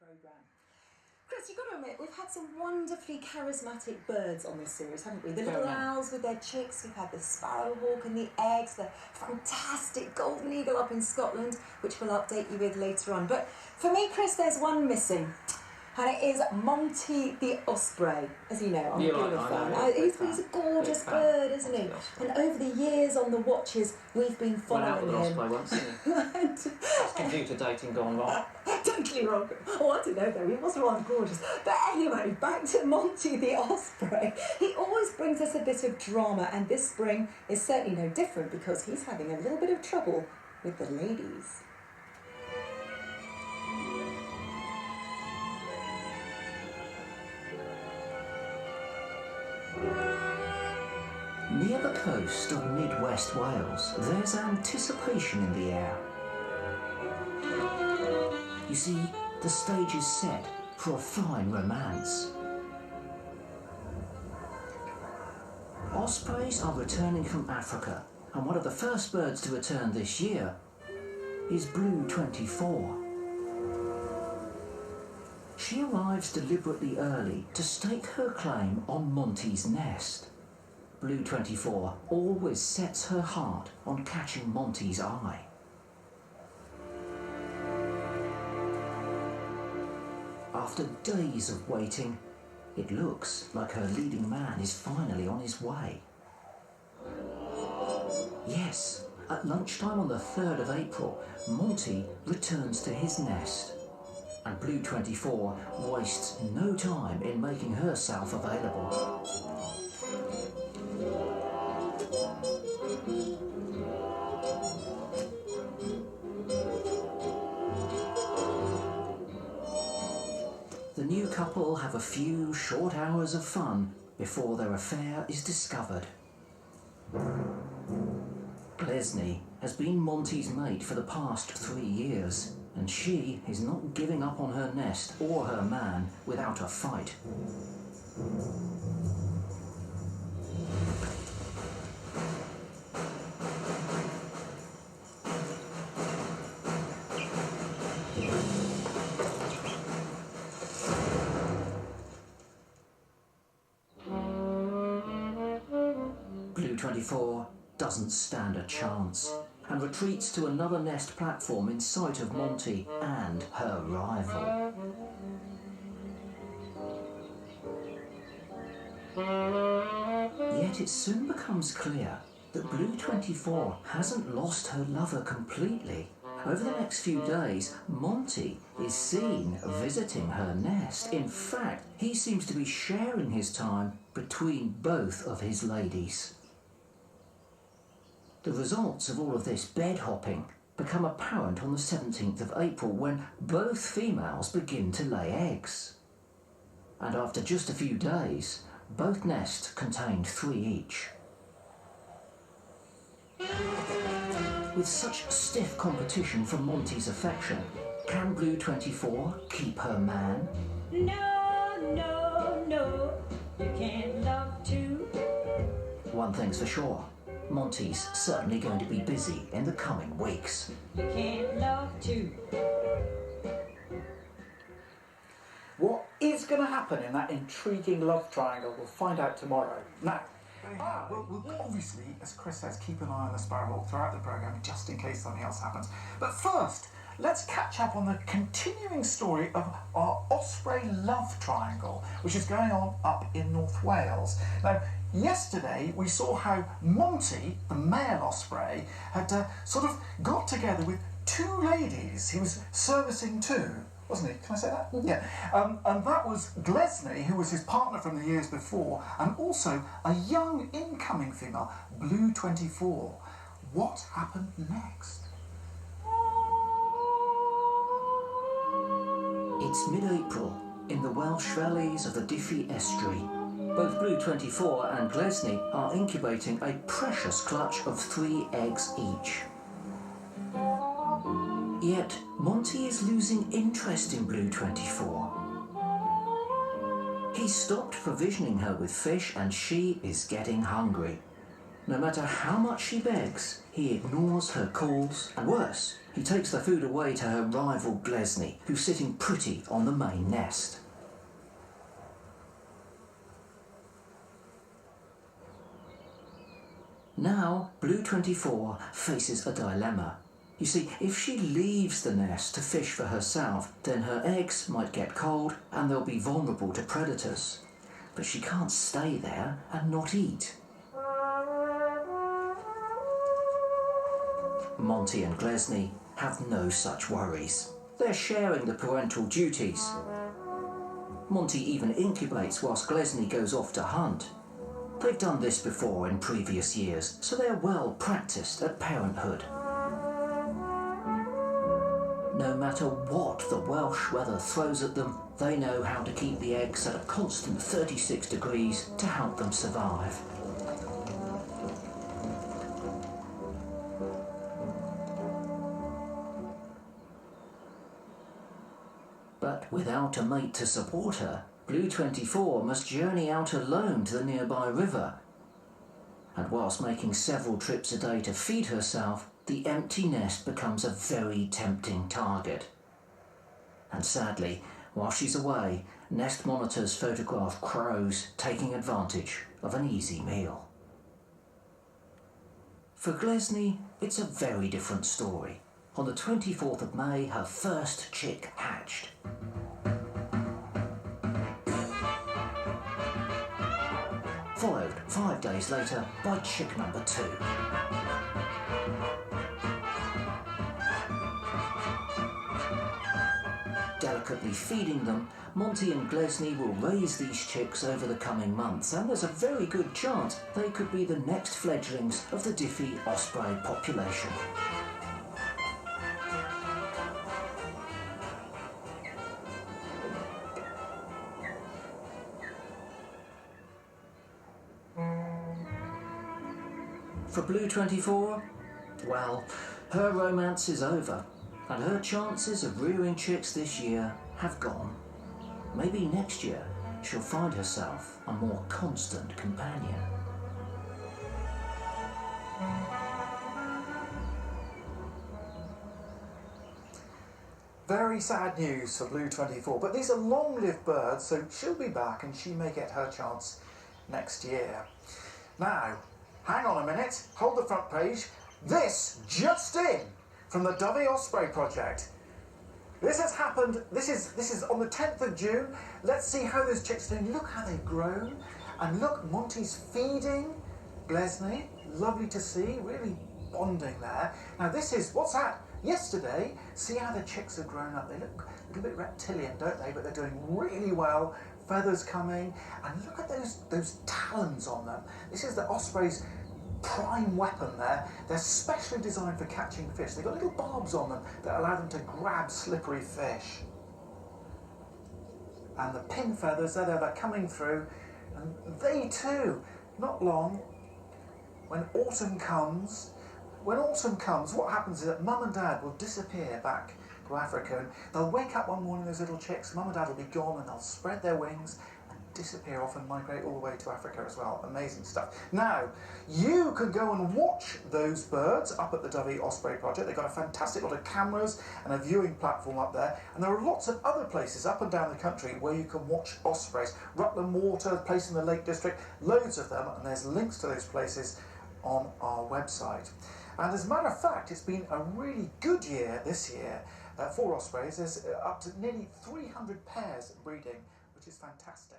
programme. Chris, you've got to admit, we've had some wonderfully charismatic birds on this series, haven't we? The little owls with their chicks, we've had the sparrowhawk and the eggs, the fantastic golden eagle up in Scotland, which we'll update you with later on. But for me, Chris, there's one missing. And it is Monty the osprey. As you know, I'm a bit of a fan. He's a gorgeous bird, isn't he? And over the years on the watches, we've been following him. Went out with an osprey once, didn't he? That's computer dating gone wrong. Totally wrong. Oh, I don't know though, he was rather gorgeous. But anyway, back to Monty the osprey. He always brings us a bit of drama, and this spring is certainly no different because he's having a little bit of trouble with the ladies. Near the coast of mid-West Wales, there's anticipation in the air. You see, the stage is set for a fine romance. Ospreys are returning from Africa, and one of the first birds to return this year is Blue 24. She arrives deliberately early to stake her claim on Monty's nest. Blue 24 always sets her heart on catching Monty's eye. After days of waiting, it looks like her leading man is finally on his way. Yes, at lunchtime on the 3rd of April, Monty returns to his nest. And Blue 24 wastes no time in making herself available. The new couple have a few short hours of fun before their affair is discovered. Lesney has been Monty's mate for the past 3 years, and she is not giving up on her nest or her man without a fight. Blue 24 doesn't stand a chance and retreats to another nest platform in sight of Monty and her rival. Yet it soon becomes clear that Blue 24 hasn't lost her lover completely. Over the next few days, Monty is seen visiting her nest. In fact, he seems to be sharing his time between both of his ladies. The results of all of this bed hopping become apparent on the 17th of April when both females begin to lay eggs. And after just a few days, both nests contained 3 each. With such stiff competition for Monty's affection, can Blue 24 keep her man? No, no, no, you can't love two. One thing's for sure, Monty's certainly going to be busy in the coming weeks. You can't love two. What is going to happen in that intriguing love triangle, we'll find out tomorrow. Now, we'll obviously, as Chris says, keep an eye on the sparrowhawk throughout the programme, just in case something else happens. But first, let's catch up on the continuing story of our osprey love triangle, which is going on up in North Wales. Now, yesterday we saw how Monty, the male osprey, had sort of got together with 2 ladies he was servicing to. Wasn't he? Can I say that? Mm-hmm. Yeah. And that was Glesney, who was his partner from the years before, and also a young incoming female, Blue 24. What happened next? It's mid-April in the Welsh valleys of the Diffy Estuary. Both Blue 24 and Glesney are incubating a precious clutch of 3 eggs each. Yet, Monty is losing interest in Blue 24. He stopped provisioning her with fish and she is getting hungry. No matter how much she begs, he ignores her calls, and worse, he takes the food away to her rival Glesny, who's sitting pretty on the main nest. Now, Blue 24 faces a dilemma. You see, if she leaves the nest to fish for herself, then her eggs might get cold and they'll be vulnerable to predators. But she can't stay there and not eat. Monty and Glesny have no such worries. They're sharing the parental duties. Monty even incubates whilst Glesny goes off to hunt. They've done this before in previous years, so they're well practiced at parenthood. No matter what the Welsh weather throws at them, they know how to keep the eggs at a constant 36 degrees to help them survive. But without a mate to support her, Blue 24 must journey out alone to the nearby river. And whilst making several trips a day to feed herself, the empty nest becomes a very tempting target. And sadly, while she's away, nest monitors photograph crows taking advantage of an easy meal. For Glesny, it's a very different story. On the 24th of May, her first chick hatched. Followed 5 days later by chick number 2. Delicately feeding them, Monty and Glesny will raise these chicks over the coming months, and there's a very good chance they could be the next fledglings of the Diffie osprey population. For Blue 24, well, her romance is over, and her chances of rearing chicks this year have gone. Maybe next year she'll find herself a more constant companion. Very sad news for Blue 24, but these are long-lived birds, so she'll be back and she may get her chance next year. Now, hang on a minute, hold the front page. This just in from the Dovey Osprey Project. This has happened, this is on the 10th of June. Let's see how those chicks are doing. Look how they've grown. And look, Monty's feeding Glesny. Lovely to see, really bonding there. Now this is, what's that? Yesterday, see how the chicks have grown up. They look a little bit reptilian, don't they? But they're doing really well. Feathers coming. And look at those talons on them. This is the osprey's prime weapon there. They're specially designed for catching fish. They've got little barbs on them that allow them to grab slippery fish. And the pin feathers, they're coming through. And they too, not long, when autumn comes, what happens is that Mum and Dad will disappear back to Africa, and they'll wake up one morning, those little chicks, Mum and Dad will be gone, and they'll spread their wings and disappear off and migrate all the way to Africa as well. Amazing stuff. Now, you can go and watch those birds up at the Dovey Osprey Project. They've got a fantastic lot of cameras and a viewing platform up there, and there are lots of other places up and down the country where you can watch ospreys. Rutland Water, a place in the Lake District, loads of them, and there's links to those places on our website. And as a matter of fact, it's been a really good year this year for ospreys. There's up to nearly 300 pairs breeding, which is fantastic.